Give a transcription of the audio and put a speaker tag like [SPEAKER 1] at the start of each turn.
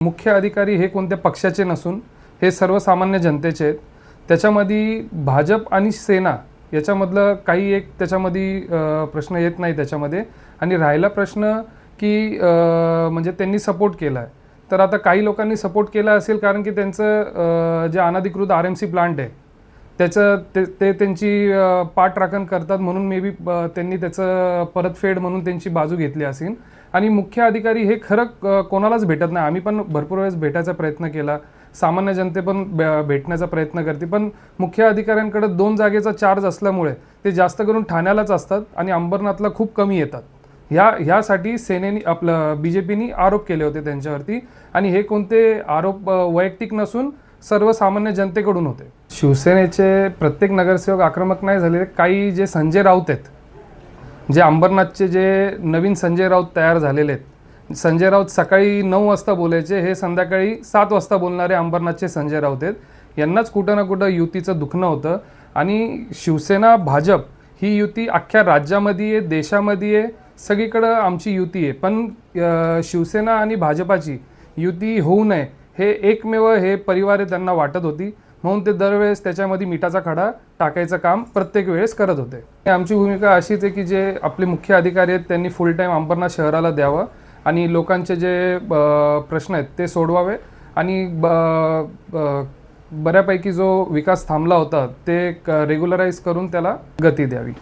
[SPEAKER 1] मुख्य अधिकारी हे कोणत्या पक्षाचे नसून हे सर्वसामान्य जनतेचे आहेत. त्याच्यामध्ये भाजप आणि सेना याच्यामधलं काही एक त्याच्यामध्ये प्रश्न येत नाही त्याच्यामध्ये. आणि राहिला प्रश्न की म्हणजे त्यांनी सपोर्ट केला आहे, तर आता काही लोकांनी सपोर्ट केला असेल कारण की त्यांचं जे अनधिकृत RMC प्लांट आहे त्याचं ते त्यांची पाठराखण करतात म्हणून मे बी त्यांनी त्याचं परतफेड म्हणून त्यांची बाजू घेतली असेल. आणि मुख्य अधिकारी हे खरं कोणालाच भेटत नाही. आम्ही पण भरपूर वेळेस भेटायचा प्रयत्न केला, सामान्य जनते पण भेटण्याचा प्रयत्न करते, पण मुख्य अधिकाऱ्यांकडे 2 जागेचा चार्ज असल्यामुळे ते जास्त करून ठाण्यालाच असतात आणि अंबरनाथला खूप कमी येतात. ह्यासाठी सेनेने आपलं BJPनी आरोप केले होते त्यांच्यावरती. आणि हे कोणते आरोप वैयक्तिक नसून सर्वसामान्य जनतेकडून होते. शिवसेनेचे प्रत्येक नगरसेवक आक्रमक नाही झालेले. काही जे संजय राऊत आहेत, जे अंबरनाथचे जे नवीन संजय राऊत तयार झालेले आहेत, संजय राऊत सकाळी 9 वाजता बोलायचे, हे संध्याकाळी 7 वाजता बोलणारे अंबरनाथचे संजय राऊत आहेत. यांनाच कुठं ना कुठं युतीचं दुखणं होतं. आणि शिवसेना भाजप ही युती अख्ख्या राज्यामध्ये आहे, देशामध्ये आहे, सगळीकडं आमची युती आहे. पण शिवसेना आणि भाजपाची युती होऊ नये हे एकमेव हे परिवार त्यांना वाटत होती, म्हणून ते दरवेळेस त्याच्यामध्ये मिठाचा खडा टाकायचं काम प्रत्येक वेळेस करत होते. आमची भूमिका अशीच आहे की जे आपले मुख्य अधिकारी आहेत त्यांनी फुल टाईम अंबरनाथ शहराला द्यावं आणि लोकांचे जे प्रश्न आहेत ते सोडवावे आणि बऱ्यापैकी जो विकास थांबला होता ते रेग्युलराईज करून त्याला गती द्यावी.